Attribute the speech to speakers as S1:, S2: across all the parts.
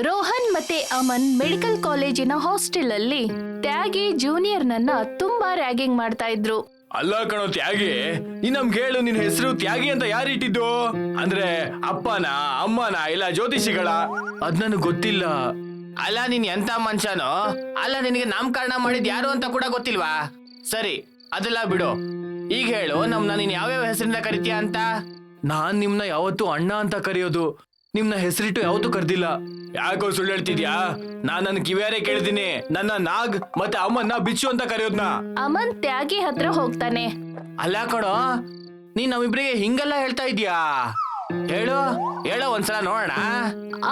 S1: ರೋಹನ್ ಮತ್ತೆ ಅಮನ್ ಮೆಡಿಕಲ್ ಕಾಲೇಜಿನ ಹಾಸ್ಟೆಲ್ ಅಲ್ಲಿ ತ್ಯಾಗಿ ಜೂನಿಯರ್ ನನ್ನ ತುಂಬಾ ರ್ಯಾಗಿಂಗ್ ಮಾಡ್ತಾ ಇದ್ರು.
S2: ಅಲ್ಲ ಕಣೋ ತ್ಯಾಗಿ, ನೀನ್ ನಮ್ಗೆ ಹೇಳು, ನಿನ್ ಹೆಸರು ತ್ಯಾಗಿ ಅಂತ ಯಾರು ಇಟ್ಟಿದ್ದು? ಅಂದ್ರೆ ಅಪ್ಪನ ಅಮ್ಮನ ಇಲ್ಲ ಜ್ಯೋತಿಷಿಗಳ? ಅದ್ ನನಗ್ ಗೊತ್ತಿಲ್ಲ.
S3: ಅಲ್ಲ ನೀನ್ ಎಂತ ಮನುಷ್ಯನೋ? ಅಲ್ಲ ನಿನಗೆ ನಾಮಕರಣ ಮಾಡಿದ್ ಯಾರು ಅಂತ ಕೂಡ ಗೊತ್ತಿಲ್ವಾ? ಸರಿ ಅದೆಲ್ಲ ಬಿಡು, ಈಗ ಹೇಳು ನಮ್ನ ನೀನ್ ಯಾವ್ಯಾವ ಹೆಸರಿಂದ ಕರಿತೀಯ ಅಂತ.
S2: ನಾನ್ ನಿಮ್ನ ಯಾವತ್ತೂ ಅಣ್ಣ ಅಂತ ಕರೆಯೋದು, ನಿಮ್ನ ಹೆಸರಿಟ್ಟು ಯಾವತ್ತೂ ಕರ್ದಿಲ್ಲ. ಯಾಕೋ ಸುಳ್ಳು ಹೇಳ್ತಿದ್ಯಾ? ನಾನ್ ನನ್ ಕಿವಿಯಾರೆ ಕೇಳಿದೀನಿ, ನನ್ನ ನಾಗ್ ಮತ್ತೆ ಅಮ್ಮನ್ನ ಬಿಚ್ಚು ಅಂತ ಕರೆಯೋದ್ನ.
S1: ಅಮನ್ ತ್ಯಾಗಿ ಹತ್ರ ಹೋಗ್ತಾನೆ.
S3: ಅಲ್ಲ ಕಣೋ, ನೀನ್ ನಮ್ಮಿಬ್ರಿಗೆ ಹಿಂಗೆಲ್ಲ ಹೇಳ್ತಾ ಇದ್ಯಾ? ಹೇಳು ಹೇಳೋ ಒಂದ್ಸಲ ನೋಡೋಣ.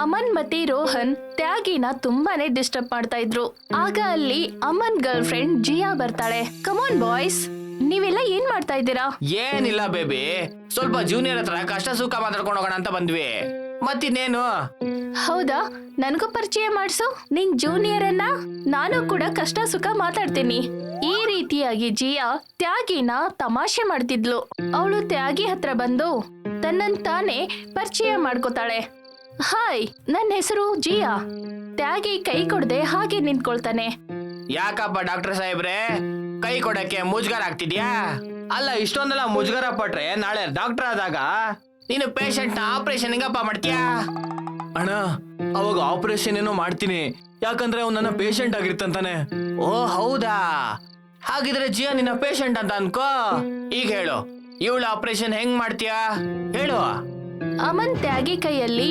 S1: ಅಮನ್ ಮತ್ತೆ ರೋಹನ್ ತ್ಯಾಗಿನ ತುಂಬಾನೇ ಡಿಸ್ಟರ್ಬ್ ಮಾಡ್ತಾ ಇದ್ರು. ಆಗ ಅಲ್ಲಿ ಅಮನ್ ಗರ್ಲ್ ಫ್ರೆಂಡ್ ಜಿಯಾ ಬರ್ತಾಳೆ. ಕಮಾನ್ ಬಾಯ್ಸ್, ನೀವೆಲ್ಲ ಏನ್ ಮಾಡ್ತಾ ಇದ್ದೀರಾ?
S3: ಏನಿಲ್ಲ ಬೇಬಿ, ಸ್ವಲ್ಪ ಜೂನಿಯರ್ ಹತ್ರ ಕಷ್ಟ ಸುಖ ಮಾತಾಡ್ಕೊಂಡು ಹೋಗೋಣ ಅಂತ ಬಂದ್ವಿ. ಮತ್ತಿನ್ನೇನು?
S1: ಹೌದಾ, ನನಗೂ ಪರಿಚಯ ಮಾಡ್ಸು ನಿನ್ ಜೂನಿಯರ್ ಅನ್ನ. ನಾನು ಕೂಡ ಕಷ್ಟ ಸುಖ ಮಾತಾಡ್ತೀನಿ. ಈ ರೀತಿಯಾಗಿ ಜಿಯಾ ತ್ಯಾಗಿನ ತಮಾಷೆ ಮಾಡ್ತಿದ್ಲು. ಅವಳು ತ್ಯಾಗಿ ಹತ್ರ ಬಂದು ತನ್ನಂತಾನೆ ಪರಿಚಯ ಮಾಡ್ಕೋತಾಳೆ. ಹಾಯ್, ನನ್ನ ಹೆಸರು ಜಿಯಾ. ತ್ಯಾಗಿ ಕೈ ಕೊಡದೆ ಹಾಗೆ ನಿಂತ್ಕೊಳ್ತಾನೆ.
S3: ಯಾಕಪ್ಪ ಡಾಕ್ಟರ್ ಸಾಹೇಬ್ರೆ, ಕೈ ಕೊಡಕ್ಕೆ ಮುಜುಗರ ಆಗ್ತಿದ್ಯಾ? ಅಲ್ಲ ಇಷ್ಟೊಂದೆಲ್ಲ ಮುಜುಗರ ಪಟ್ರೆ ನಾಳೆ ಡಾಕ್ಟರ್ ಆದಾಗ ನೀನು ಪೇಷಂಟ್ ನ ಆಪರೇಷನ್ ಹೆಂಗಪ್ಪ ಮಾಡ್ತೀಯಾ?
S2: ಅಣ್ಣ, ಅವಾಗ ಆಪರೇಷನ್ ಏನೋ ಮಾಡ್ತೀನಿ, ಯಾಕಂದ್ರೆ ಅವ್ನು ನನ್ನ ಪೇಷಂಟ್ ಆಗಿರ್ತಂತಾನೆ.
S3: ಓ ಹೌದಾ, ಹಾಗಿದ್ರೆ ಜಿಯಾ ನಿನ್ನ ಪೇಷಂಟ್ ಅಂತ ಅನ್ಕೋ. ಈಗ ಹೇಳು, ಇವಳು ಆಪರೇಷನ್ ಹೆಂಗ್ ಮಾಡ್ತೀಯಾ ಹೇಳು.
S1: ಅಮನ್ ತ್ಯಾಗಿ ಕೈಯಲ್ಲಿ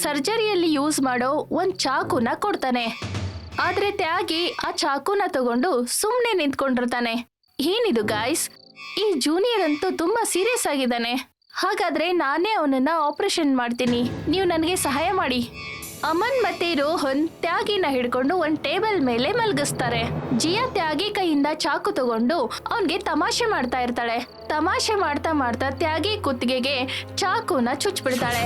S1: ಸರ್ಜರಿಯಲ್ಲಿ ಯೂಸ್ ಮಾಡೋ ಒಂದ್ ಚಾಕುನ ಕೊಡ್ತಾನೆ. ಆದ್ರೆ ತ್ಯಾಗಿ ಆ ಚಾಕುನ ತಗೊಂಡು ಸುಮ್ನೆ ನಿಂತ್ಕೊಂಡಿರ್ತಾನೆ. ಏನಿದು ಗಾಯ್ಸ್, ಈ ಜೂನಿಯರ್ ಅಂತೂ ತುಂಬಾ ಸೀರಿಯಸ್ ಆಗಿದ್ದಾನೆ. ಹಾಗಾದ್ರೆ ನಾನೇ ಅವನನ್ನ ಆಪರೇಷನ್ ಮಾಡ್ತೀನಿ, ನೀವು ನನಗೆ ಸಹಾಯ ಮಾಡಿ. ಅಮನ್ ಮತ್ತೆ ರೋಹನ್ ತ್ಯಾಗಿನ ಹಿಡ್ಕೊಂಡು ಒಂದ್ ಟೇಬಲ್ ಮೇಲೆ ಮಲಗಿಸ್ತಾರೆ. ಜಿಯಾ ತ್ಯಾಗಿ ಕೈಯಿಂದ ಚಾಕು ತಗೊಂಡು ಅವನ್ಗೆ ತಮಾಷೆ ಮಾಡ್ತಾ ಇರ್ತಾಳೆ. ತಮಾಷೆ ಮಾಡ್ತಾ ಮಾಡ್ತಾ ತ್ಯಾಗಿ ಕುತ್ತಿಗೆಗೆ ಚಾಕುನ ಚುಚ್ಬಿಡ್ತಾಳೆ.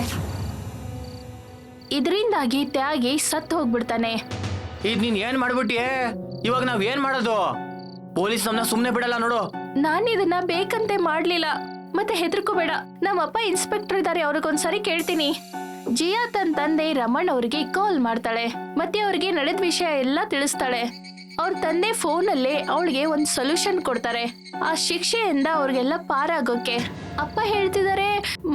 S1: ಇದರಿಂದಾಗಿ ತ್ಯಾಗಿ ಸತ್ತು ಹೋಗ್ಬಿಡ್ತಾನೆ.
S3: ಇದ್ ನೀನ್ ಏನ್ ಮಾಡ್ಬಿಟ್ಟಿಯೇ? ಇವಾಗ ನಾವ್ ಏನ್ ಮಾಡೋದು? ಪೊಲೀಸ್ ನಮ್ನ ಸುಮ್ನೆ ಬಿಡಲ್ಲ ನೋಡು.
S1: ನಾನಿದನ್ನ ಬೇಕಂತೆ ಮಾಡ್ಲಿಲ್ಲ, ಮತ್ತೆ ಹೆದರ್ಕೋಬೇಡ. ನಮ್ಮಪ್ಪ ಇನ್ಸ್ಪೆಕ್ಟರ್ ಇದ್ದಾರೆ, ಅವ್ರಿಗೊಂದ್ಸರಿ ಕೇಳ್ತೀನಿ. ಜಿಯಾ ತನ್ನ ತಂದೆ ರಮಣ್ ಅವ್ರಿಗೆ ಕಾಲ್ ಮಾಡ್ತಾಳೆ. ಮತ್ತೆ ಅವ್ರಿಗೆ ನಡೆದ ವಿಷಯ ಎಲ್ಲ ತಿಳಿಸ್ತಾಳೆ. ಅವ್ರ ತಂದೆ ಫೋನಲ್ಲೇ ಅವಳಿಗೆ ಒಂದ್ ಸೊಲ್ಯೂಷನ್ ಕೊಡ್ತಾರೆ, ಆ ಶಿಕ್ಷೆಯಿಂದ ಅವ್ರಿಗೆಲ್ಲ ಪಾರಾಗೋಕೆ. ಅಪ್ಪ ಹೇಳ್ತಿದ್ದಾರೆ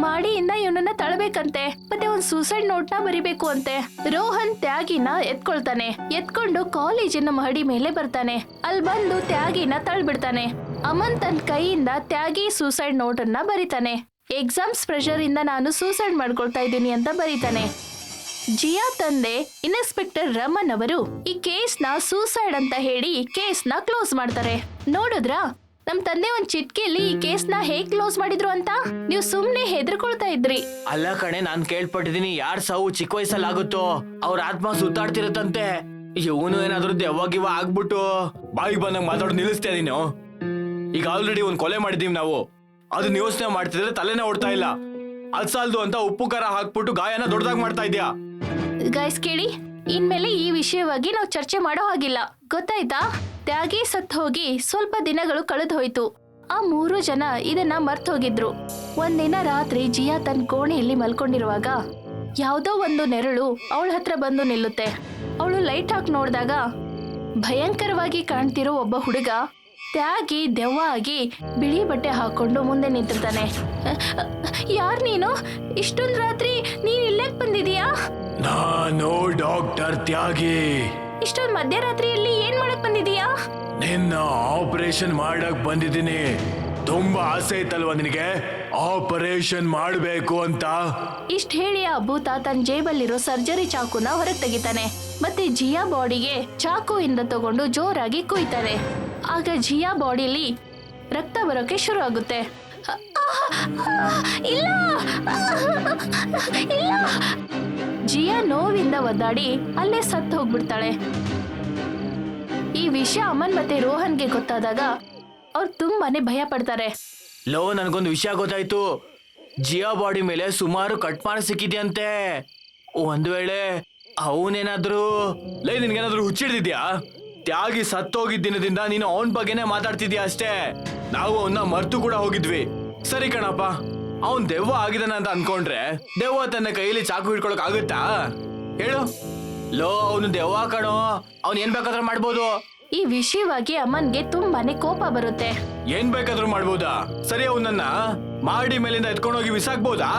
S1: ಮಾಡಿಯಿಂದ ಇವನನ್ನ ತಳಬೇಕಂತೆ, ಮತ್ತೆ ಒಂದ್ ಸೂಸೈಡ್ ನೋಟ್ ನ ಬರಿಬೇಕು ಅಂತೆ. ರೋಹನ್ ತ್ಯಾಗಿನ ಎತ್ಕೊಳ್ತಾನೆ. ಎತ್ಕೊಂಡು ಕಾಲೇಜಿನ ಮಹಡಿ ಮೇಲೆ ಬರ್ತಾನೆ. ಅಲ್ಲಿ ಬಂದು ತ್ಯಾಗಿನ ತಳ್ಬಿಡ್ತಾನೆ. ಅಮನ್ ತನ್ನ ಕೈಯಿಂದ ತ್ಯಾಗಿ ಸೂಸೈಡ್ ನೋಟ್ ಅನ್ನ ಬರಿತಾನೆ. ಎಕ್ಸಾಮ್ಸ್ ಪ್ರೆಷರ್ ಇಂದ ನಾನು ಸೂಸೈಡ್ ಮಾಡ್ಕೊಳ್ತಾ ಇದ್ದೀನಿ ಅಂತ ಬರೀತಾನೆ. ಜಿಯಾ ತಂದೆ ಇನ್ಸ್ಪೆಕ್ಟರ್ ರಮನ್ ಅವರು ಈ ಕೇಸ್ ನ ಸೂಸೈಡ್ ಅಂತ ಹೇಳಿ ಕೇಸ್ ನ ಕ್ಲೋಸ್ ಮಾಡ್ತಾರೆ. ನೋಡಿದ್ರಾ, ನಮ್ ತಂದೆ ಒಂದ್ ಚಿಟ್ಕೆಯಲ್ಲಿ ಈ ಕೇಸ್ ನ ಹೇಗ್ ಕ್ಲೋಸ್ ಮಾಡಿದ್ರು ಅಂತ? ನೀವು ಸುಮ್ನೆ ಹೆದರ್ಕೊಳ್ತಾ ಇದ್ರಿ.
S3: ಅಲ್ಲ ಕಣೆ, ನಾನ್ ಕೇಳ್ಪಟ್ಟಿದೀನಿ, ಯಾರ್ ಸಾವು ಚಿಕ್ಕ ವಯಸ್ಸಲ್ಲಿ ಆಗುತ್ತೋ ಅವ್ರ ಆತ್ಮ ಸುತ್ತಾಡ್ತಿರುತ್ತಂತೆ. ಇವನು ಏನಾದ್ರೂ ದೆವ್ವಾಗಿವ ಆಗ್ಬಿಟ್ಟು ಬಾಯಿಗೆ ಬಂದಂಗ್ ಮಾತಾಡೋದು ನಿಲ್ಲಿಸ್ತಾ ಇದೀನಿ. ಈಗ ಆಲ್ರೆಡಿ ಒಂದ್ ಕೊಲೆ ಮಾಡಿದೀವಿ ನಾವು, ಅದನ್ನ ಯೋಚನೆ ಮಾಡ್ತಿದ್ರೆ ತಲೆನೇ ಓಡ್ತಾ ಇಲ್ಲ. ಅದ್ ಸಾಲ್ದು ಅಂತ ಉಪ್ಪು ಖಾರ ಹಾಕ್ಬಿಟ್ಟು ಗಾಯನ ದೊಡ್ಡದಾಗ್ ಮಾಡ್ತಾ ಇದ್ಯಾ.
S1: ಗೈಸ್ ಕೇಳಿ, ಇನ್ಮೇಲೆ ಈ ವಿಷಯವಾಗಿ ನಾವು ಚರ್ಚೆ ಮಾಡೋ ಹಾಗಿಲ್ಲ, ಗೊತ್ತಾಯ್ತಾ? ತ್ಯಾಗಿ ಸತ್ ಹೋಗಿ ಸ್ವಲ್ಪ ದಿನಗಳು ಕಳೆದು ಹೋಯ್ತು. ಆ 3 ಜನ ಇದನ್ನ ಮರ್ತ್ ಹೋಗಿದ್ರು. ಒಂದಿನ ರಾತ್ರಿ ಜಿಯಾ ತನ್ನ ಕೋಣೆಯಲ್ಲಿ ಮಲ್ಕೊಂಡಿರುವಾಗ ಯಾವ್ದೋ ಒಂದು ನೆರಳು ಅವಳ ಹತ್ರ ಬಂದು ನಿಲ್ಲುತ್ತೆ. ಅವಳು ಲೈಟ್ ಹಾಕಿ ನೋಡಿದಾಗ ಭಯಂಕರವಾಗಿ ಕಾಣ್ತಿರೋ ಒಬ್ಬ ಹುಡುಗ ತ್ಯಾಗಿ ದೆವ್ವ ಆಗಿ ಬಿಳಿ ಬಟ್ಟೆ ಹಾಕೊಂಡು ಮುಂದೆ ನಿಂತಿರ್ತಾನೆ. ಯಾರ್ ನೀನು? ಇಷ್ಟೊಂದ್ ರಾತ್ರಿ ನೀನ್ ಇಲ್ಲೇಕ್ ಬಂದಿದೀಯಾ?
S2: ನಾನು ಡಾಕ್ಟರ್ ತ್ಯಾಗಿ.
S1: ಇಷ್ಟೊಂದ್ ಮಧ್ಯರಾತ್ರಿಯಲ್ಲಿ ಏನ್ ಮಾಡಕ್ ಬಂದಿದೀಯಾ?
S2: ನಿನ್ನ ಆಪರೇಷನ್ ಮಾಡಕ್ ಬಂದಿದ್ದೀನಿ. ತುಂಬಾ ಆಸೆ ಇತ್ತಲ್ವಾ ನಿನಗೆ ಆಪರೇಷನ್ ಮಾಡ್ಬೇಕು ಅಂತ?
S1: ಇಷ್ಟ ಹೇಳಿ ಆ ಭೂತ ತನ್ನ ಜೇಬಲ್ಲಿರೋ ಸರ್ಜರಿ ಚಾಕುನ ಹೊರಗೆ ತೆಗಿತಾನೆ. ಮತ್ತೆ ಜಿಯಾ ಬಾಡಿಗೆ ಚಾಕುವಿಂದ ತಗೊಂಡು ಜೋರಾಗಿ ಕುಯ್ತಾನೆ. ಆಗ ಜಿಯಾ ಬಾಡಿಲಿ ರಕ್ತ ಬರೋಕೆ ಶುರು ಆಗುತ್ತೆ. ಇಲ್ಲ ಇಲ್ಲ, ಜಿಯಾ ನೋವಿಂದ ಒದ್ದಾಡಿ ಅಲ್ಲೇ ಸತ್ತು ಹೋಗ್ಬಿಡ್ತಾಳೆ. ಈ ವಿಷಯ ಅಮನ್ ಮತ್ತೆ ರೋಹನ್ಗೆ ಗೊತ್ತಾದಾಗ ಅವ್ರು ತುಂಬಾನೇ ಭಯ ಪಡ್ತಾರೆ.
S3: ಲೋ, ನನ್ಗೊಂದು ವಿಷಯ ಗೊತ್ತಾಯ್ತು. ಜಿಯಾ ಬಾಡಿ ಮೇಲೆ ಸುಮಾರು ಕಟ್ಮಾರ್ ಸಿಕ್ಕಿದ್ಯಂತೆ. ಒಂದ್ ವೇಳೆ ಅವನೇನಾದ್ರೂ
S2: ನಿನ್ಗೇನಾದ್ರೂ ಹುಚ್ಚಿಡ್ದಿದ್ಯಾ? ತ್ಯಾಗಿ ಸತ್ತೋಗಿದ್ದ ದಿನದಿಂದ ನೀನು ಅವನ್ ಬಗ್ಗೆನೇ ಮಾತಾಡ್ತಿದ್ಯಾ ಅಷ್ಟೇ. ನಾವು ಅವನ್ನ ಮರ್ತು ಕೂಡ ಹೋಗಿದ್ವಿ. ಸರಿ ಕಣಪ್ಪ, ಅವನ್ ದೆವ್ವ ಆಗಿದಾನ ಅಂತ ಅನ್ಕೊಂಡ್ರೆ ದೆವ್ವ ತನ್ನ ಕೈಯಲ್ಲಿ ಚಾಕು ಹಿಡ್ಕೊಳಕ್ ಆಗುತ್ತಾ ಹೇಳು?
S3: ಲೋ ಅವನು ದೆವ್ವ ಕಣೋ, ಅವ್ನ್ ಏನ್ ಬೇಕಾದ್ರೂ ಮಾಡ್ಬೋದು.
S1: ಈ ವಿಷಯವಾಗಿ ಅಮನ್ಗೆ ತುಂಬಾನೇ ಕೋಪ ಬರುತ್ತೆ.
S2: ಏನ್ ಬೇಕಾದ್ರೂ ಮಾಡ್ಬೋದಾ? ಸರಿ ಅವನನ್ನ ಮಾಡಿ ಮೇಲಿಂದ ಎತ್ಕೊಂಡೋಗಿ ಬಿಸಾಕ್ಬೋದಾ?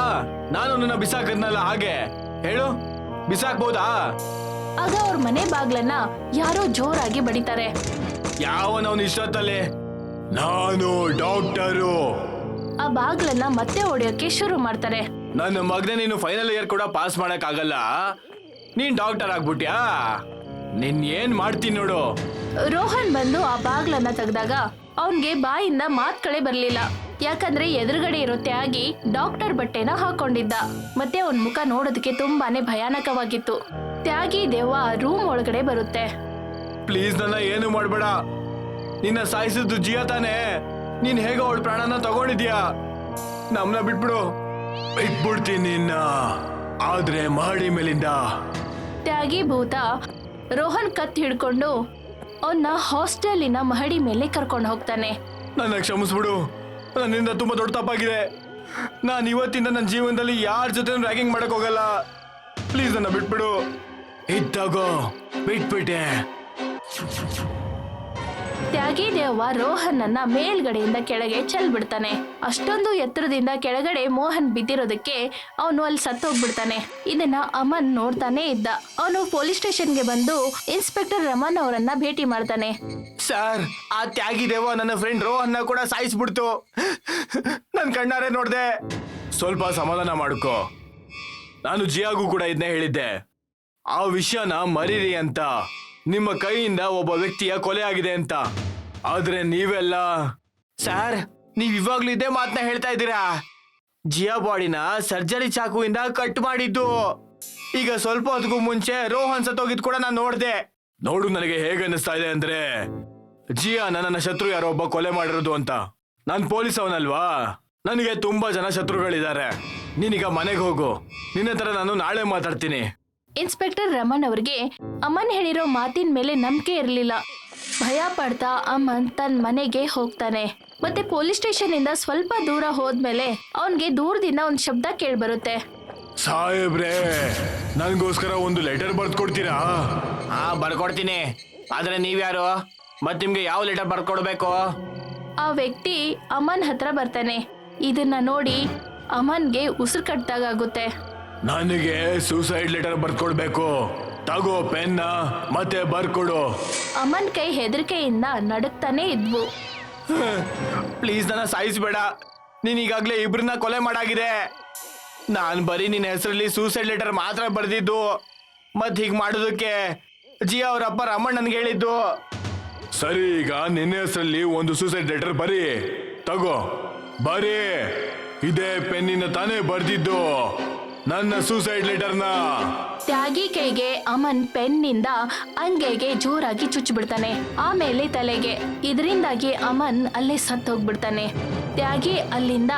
S2: ನಾನು ನನ್ನ ಬಿಸಾಕದ್ನಲ್ಲ, ಹಾಗೆ ಹೇಳು, ಬಿಸಾಕ್ಬೋದಾ?
S1: ಆಗ ಅವ್ರ ಮನೆ ಬಾಗ್ಲನ್ನ ಯಾರೋ ಜೋರಾಗಿ ಬಡಿತಾರೆ.
S2: ಯಾವನವನು ಇಷ್ಟೊತ್ತಲ್ಲಿ? ನಾನು ಡಾಕ್ಟರು.
S1: ಆ ಬಾಗ್ಲನ್ನ ಮತ್ತೆ ಹೊಡೆಯೋಕೆ ಶುರು ಮಾಡ್ತಾರೆ.
S2: ನನ್ನ ಮಗನೇ, ನೀನು ಫೈನಲ್ ಇಯರ್ ಕೂಡ ಪಾಸ್ ಮಾಡಕ್ ಆಗಲ್ಲ, ನೀನ್ ಡಾಕ್ಟರ್ ಆಗ್ಬಿಟ್ಯಾ? ನಿನ್ ಏನ್ ಮಾಡ್ತೀನಿ ನೋಡು.
S1: ರೋಹನ್ ಬಂದು ಆ ಬಾಗ್ಲನ್ನ ತೆಗ್ದಾಗ ಅವನ್ಗೆ ಬಾಯಿಂದ ಮಾತ್ಗಳೇ ಬರ್ಲಿಲ್ಲ. ಯಾಕಂದ್ರೆ ಎದುರುಗಡೆ ಇರೋ ತ್ಯಾಗಿ ಡಾಕ್ಟರ್ ಬಟ್ಟೆನ ಹಾಕೊಂಡಿದ್ದ. ಮತ್ತೆ ಅವನ್ ಮುಖ ನೋಡೋದಕ್ಕೆ ತುಂಬಾನೇ ಭಯಾನಕವಾಗಿತ್ತು. ತ್ಯಾಗಿ ದೆವ್ವ ರೂಮ್ ಒಳಗಡೆ ಬರುತ್ತೆ.
S2: ಪ್ಲೀಸ್ ನನ್ನ ಏನು ಮಾಡ್ಬೇಡ. ನಿನ್ನ ಸಾಯಿಸಿದ್ದು ಜಿಯಾ ತಾನೆ? ನೀನ್ ಹೇಗ ಅವಳ ಪ್ರಾಣನ ತಗೊಂಡಿದ್ಯಾ? ನಮ್ನ ಬಿಟ್ಬಿಡು. ಬಿಟ್ಬಿಡ್ತೀನಿ ನಿನ್ನ, ಆದ್ರೆ ಮಾಡಿ ಮೇಲಿಂದ.
S1: ತ್ಯಾಗಿ ಭೂತ ರೋಹನ್ ಕತ್ ಹಿಡ್ಕೊಂಡು ಅವನ್ನ ಹಾಸ್ಟೆಲಿನ ಮಹಡಿ ಮೇಲೆ ಕರ್ಕೊಂಡು ಹೋಗ್ತಾನೆ.
S2: ನನ್ನ ಕ್ಷಮಿಸ್ಬಿಡು, ನನ್ನಿಂದ ತುಂಬಾ ದೊಡ್ಡ ತಪ್ಪಾಗಿದೆ. ನಾನು ಇವತ್ತಿಂದ ನನ್ನ ಜೀವನದಲ್ಲಿ ಯಾರ ಜೊತೆ ರ್ಯಾಗಿಂಗ್ ಮಾಡಕ್ ಹೋಗಲ್ಲ. ಪ್ಲೀಸ್ ನನ್ನ ಬಿಟ್ಬಿಡು. ಇದ್ದಾಗೋ ಬಿಟ್ಬಿಟ್ಟೆ.
S1: ತ್ಯಾಗಿ ದೇವ ರೋಹನ್ ಅನ್ನ ಮೇಲ್ಗಡೆಯಿಂದ ಕೆಳಗೆ ಚೆಲ್ಬಿಡ್ತಾನೆ. ಅಷ್ಟೊಂದು ಎತ್ತರದಿಂದ ಕೆಳಗಡೆ ಮೋಹನ್ ಬಿದ್ದಿರೋದಕ್ಕೆ ಅವನು ಅಲ್ಲಿ ಸತ್ತೋಗ್ಬಿಡ್ತಾನೆ. ಇದನ್ನ ಅಮನ್ ನೋಡ್ತಾನೆ ಇದ್ದ. ಅವನು ಪೊಲೀಸ್ ಸ್ಟೇಷನ್ಗೆ ಬಂದು ಇನ್ಸ್ಪೆಕ್ಟರ್ ರಮನ್ ಅವರನ್ನ ಭೇಟಿ ಮಾಡ್ತಾನೆ.
S2: ಸರ್, ಆ ತ್ಯಾಗಿ ದೇವ ನನ್ನ ಫ್ರೆಂಡ್ ರೋಹನ್ನ ಕೂಡ ಸಾಯಿಸ್ಬಿಡ್ತು. ನನ್ ಕಣ್ಣಾರೆ ನೋಡ್ದೆ. ಸ್ವಲ್ಪ ಸಮಾಧಾನ ಮಾಡ್ಕೋ. ನಾನು ಜಿಯಾಗೂ ಕೂಡ ಇದನ್ನೇ ಹೇಳಿದ್ದೆ, ಆ ವಿಷಯನ ಮರೀರಿ ಅಂತ. ನಿಮ್ಮ ಕೈಯಿಂದ ಒಬ್ಬ ವ್ಯಕ್ತಿಯ ಕೊಲೆ ಆಗಿದೆ ಅಂತ. ಆದ್ರೆ ನೀವೆಲ್ಲ ಸರ್, ನೀವ್ ಇವಾಗ್ಲೂ ಇದೇ ಮಾತನ್ನ ಹೇಳ್ತಾ ಇದ್ದೀರಾ? ಜಿಯಾ ಬಾಡಿನ ಸರ್ಜರಿ ಚಾಕುವಿಂದ ಕಟ್ ಮಾಡಿದ್ದು. ಈಗ ಸ್ವಲ್ಪ ಹೊತ್ತಿಗೂ ಮುಂಚೆ ರೋಹನ್ ಸತ್ತೋಗಿದ್ ಕೂಡ ನಾನು ನೋಡ್ದೆ. ನೋಡು, ನನಗೆ ಹೇಗೆ ಅನ್ನಿಸ್ತಾ ಇದೆ ಅಂದ್ರೆ ಜಿಯಾ ನನ್ನ ಶತ್ರು ಯಾರೋ ಒಬ್ಬ ಕೊಲೆ ಮಾಡಿರೋದು ಅಂತ. ನಾನ್ ಪೊಲೀಸ್ ಅವನಲ್ವಾ, ನನಗೆ ತುಂಬಾ ಜನ ಶತ್ರುಗಳಿದ್ದಾರೆ. ನೀನೀಗ ಮನೆಗೆ ಹೋಗು. ನಿನ್ನ ಹತ್ರ ನಾನು ನಾಳೆ ಮಾತಾಡ್ತೀನಿ.
S1: ಇನ್ಸ್ಪೆಕ್ಟರ್ ರಮನ್ ಅವ್ರಿಗೆ ಅಮನ್ ಹೇಳಿರೋ ಮಾತಿನ ಮೇಲೆ ನಂಬಿಕೆ ಇರಲಿಲ್ಲ. ಭಯ ಪಡ್ತಾ ಅಮನ್ ತನ್ನ ಮನೆಗೆ ಹೋಗ್ತಾನೆ. ಮತ್ತೆ ಪೊಲೀಸ್ ಸ್ಟೇಷನ್ ಇಂದ ಸ್ವಲ್ಪ ದೂರ ಹೋದ್ಮೇಲೆ ಅವನ್ಗೆ ದೂರದಿಂದ ಒಂದ್ ಶಬ್ದ ಕೇಳ್ಬರುತ್ತೆ.
S2: ಸಾಹೇಬ್ರೆ, ನನ್ಗೋಸ್ಕರ ಒಂದು ಲೆಟರ್ ಬರ್ದ್ ಕೊಡ್ತೀರಾ?
S3: ಹಾ, ಬರ್ಕೊಡ್ತೀನಿ. ಆದ್ರೆ ನೀವ್ಯಾರು? ಮತ್ ನಿಮ್ಗೆ ಯಾವ ಲೆಟರ್ ಬರ್ಕೊಡ್ಬೇಕು?
S1: ಆ ವ್ಯಕ್ತಿ ಅಮನ್ ಹತ್ರ ಬರ್ತಾನೆ. ಇದನ್ನ ನೋಡಿ ಅಮನ್ಗೆ ಉಸಿರು ಕಟ್ಟಾಗುತ್ತೆ.
S2: ನನಗೆ ಸೂಸೈಡ್ ಲೆಟರ್ ಬರ್ಕೊಡ್ಬೇಕು. ತಗೋ ಪೆನ್ನ, ಮತ್ತೆ ಬರ್ಕೊಡು.
S1: ಅಮನ್ ಕೈ ಹೆದರಿಕೆಯಿಂದ ನಡುಕ್ತಾನೆ ಇದ್ವು.
S2: ಪ್ಲೀಸ್ ನನ್ನ ಸಾಯಿಸ್ಬೇಡ. ನೀನ್ ಈಗಾಗ್ಲೇ ಇಬ್ರನ್ನ ಕೊಲೆ ಮಾಡಾಗಿದೆ. ನಾನ್ ಬರೀ ನಿನ್ನ ಹೆಸರಲ್ಲಿ ಸೂಸೈಡ್ ಲೆಟರ್ ಮಾತ್ರ ಬರ್ದಿದ್ದು. ಮತ್ ಹೀಗ್ ಮಾಡೋದಕ್ಕೆ ಜಿಯಾ ಅವರಪ್ಪ ರಮಣ್ ನನ್ಗೆ ಹೇಳಿದ್ದು. ಸರಿ, ಈಗ ನಿನ್ನ ಹೆಸರಲ್ಲಿ ಒಂದು ಸೂಸೈಡ್ ಲೆಟರ್ ಬರೀ. ತಗೋ, ಬರೀ. ಇದೇ ಪೆನ್ನಿನ ತಾನೇ ಬರ್ದಿದ್ದು ನನ್ನ ಸೂಸೈಡ್ ಲೆಟರ್ನ.
S1: ತ್ಯಾಗಿ ಕೈಗೆ ಅಮನ್ ಪೆನ್ನಿಂದ ಅಂಗೆಗೆ ಜೋರಾಗಿ ಚುಚ್ಚಿಬಿಡ್ತಾನೆ, ಆಮೇಲೆ ತಲೆಗೆ. ಇದರಿಂದಾಗಿ ಅಮನ್ ಅಲ್ಲೇ ಸತ್ತೋಗ್ಬಿಡ್ತಾನೆ. ತ್ಯಾಗಿ ಅಲ್ಲಿಂದ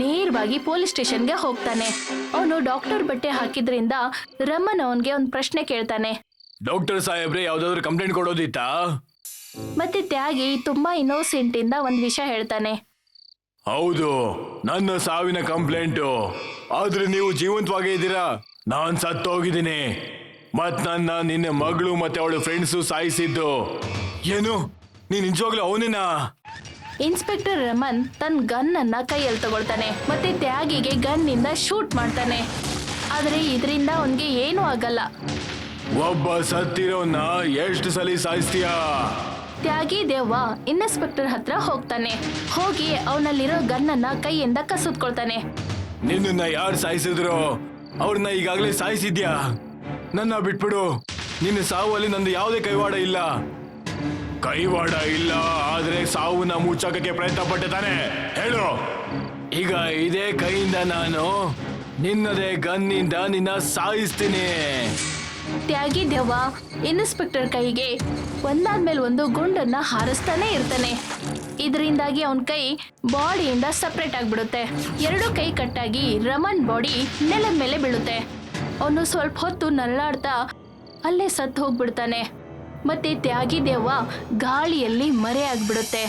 S1: ನೇರವಾಗಿ ಪೊಲೀಸ್ ಸ್ಟೇಷನ್ಗೆ ಹೋಗ್ತಾನೆ. ಅವನು ಡಾಕ್ಟರ್ ಬಟ್ಟೆ ಹಾಕಿದ್ರಿಂದ ರಮನ್ ಅವನ್ಗೆ ಒಂದು ಪ್ರಶ್ನೆ ಕೇಳ್ತಾನೆ.
S2: ಡಾಕ್ಟರ್ ಸಾಹೇಬ್ರೆ, ಯಾವ್ದಾದ್ರು ಕಂಪ್ಲೇಂಟ್ ಕೊಡೋದಿತ್ತಾ?
S1: ಮತ್ತೆ ತ್ಯಾಗಿ ತುಂಬಾ ಇನ್ನೋಸೆಂಟ್ ಇಂದ ಒಂದ್ ವಿಷಯ ಹೇಳ್ತಾನೆ.
S2: ಹೌದು, ನನ್ನ ಸಾವಿನ ಕಂಪ್ಲೇಂಟು. ಆದ್ರೆ ನೀವು ಜೀವಂತವಾಗೇ ಇದ್ದೀರಾ. ನಾನ್ ಸತ್ತೋಗಿದ್ದೀನಿ. ಮತ್ ನನ್ನ ನಿನ್ನ ಮಗಳು ಮತ್ತೆ ಅವಳ ಫ್ರೆಂಡ್ಸು ಸಾಯಿಸಿದ್ದು. ಏನು, ನೀನ್ ನಿಜವಾಗ್ಲೂ ಅವನಿನ?
S1: ಇನ್ಸ್ಪೆಕ್ಟರ್ ರಮನ್ ತನ್ನ ಗನ್ ಅನ್ನ ಕೈಯಲ್ಲಿ ತಗೊಳ್ತಾನೆ. ಮತ್ತೆ ತ್ಯಾಗಿಗೆ ಗನ್ ಇಂದ ಶೂಟ್ ಮಾಡ್ತಾನೆ. ಆದ್ರೆ ಇದರಿಂದ ಅವನ್ಗೆ ಏನೂ ಆಗಲ್ಲ.
S2: ಒಬ್ಬ ಸತ್ತಿರೋನ್ನ ಎಷ್ಟು ಸಲ ಸಾಯಿಸ್ತೀಯಾ?
S1: ತ್ಯಾಗಿ ದೇವ್ವ ಇನ್ಸ್ಪೆಕ್ಟರ್ ಹತ್ರ ಹೋಗ್ತಾನೆ. ಹೋಗಿ ಅವನಲ್ಲಿರೋ ಗನ್ನನ್ನ ಕೈಯಿಂದ ಕಸಿದ್ಕೊಳ್ತಾನೆ.
S2: ನಿನ್ನ ಯಾರು ಸಾಯಿಸಿದ್ರು? ಅವ್ರನ್ನ ಈಗಾಗಲೇ ಸಾಯಿಸಿದ್ಯಾ? ನನ್ನ ಬಿಟ್ಬಿಡು. ನಿನ್ನ ಸಾವಲ್ಲಿ ನಂದು ಯಾವುದೇ ಕೈವಾಡ ಇಲ್ಲ. ಕೈವಾಡ ಇಲ್ಲ, ಆದ್ರೆ ಸಾವನ್ನ ಮುಚ್ಚಾಕಕ್ಕೆ ಪ್ರಯತ್ನ ಪಟ್ಟೆ ತಾನೆ? ಹೇಳು. ಈಗ ಇದೇ ಕೈಯಿಂದ ನಾನು ನಿನ್ನದೇ ಗನ್ನಿಂದ ನಿನ್ನ ಸಾಯಿಸ್ತೀನಿ.
S1: ತ್ಯಾಗಿ ದೆವ್ವ ಇನ್ಸ್ಪೆಕ್ಟರ್ ಕೈಗೆ ಒಂದಾದ್ಮೇಲೆ ಒಂದು ಗುಂಡನ್ನ ಹಾರಿಸ್ತಾನೆ ಇರ್ತಾನೆ. ಇದರಿಂದಾಗಿ ಅವನ ಕೈ ಬಾಡಿಯಿಂದ ಸಪ್ರೇಟ್ ಆಗ್ಬಿಡುತ್ತೆ. ಎರಡು ಕೈ ಕಟ್ಟಾಗಿ ರಮನ್ ಬಾಡಿ ನೆಲದ ಮೇಲೆ ಬೀಳುತ್ತೆ. ಅವನು ಸ್ವಲ್ಪ ಹೊತ್ತು ನರಳಾಡ್ತಾ ಅಲ್ಲೇ ಸತ್ತು ಹೋಗ್ಬಿಡ್ತಾನೆ. ಮತ್ತೆ ತ್ಯಾಗಿ ದೆವ್ವ ಗಾಳಿಯಲ್ಲಿ ಮರೆಯಾಗ್ಬಿಡುತ್ತೆ.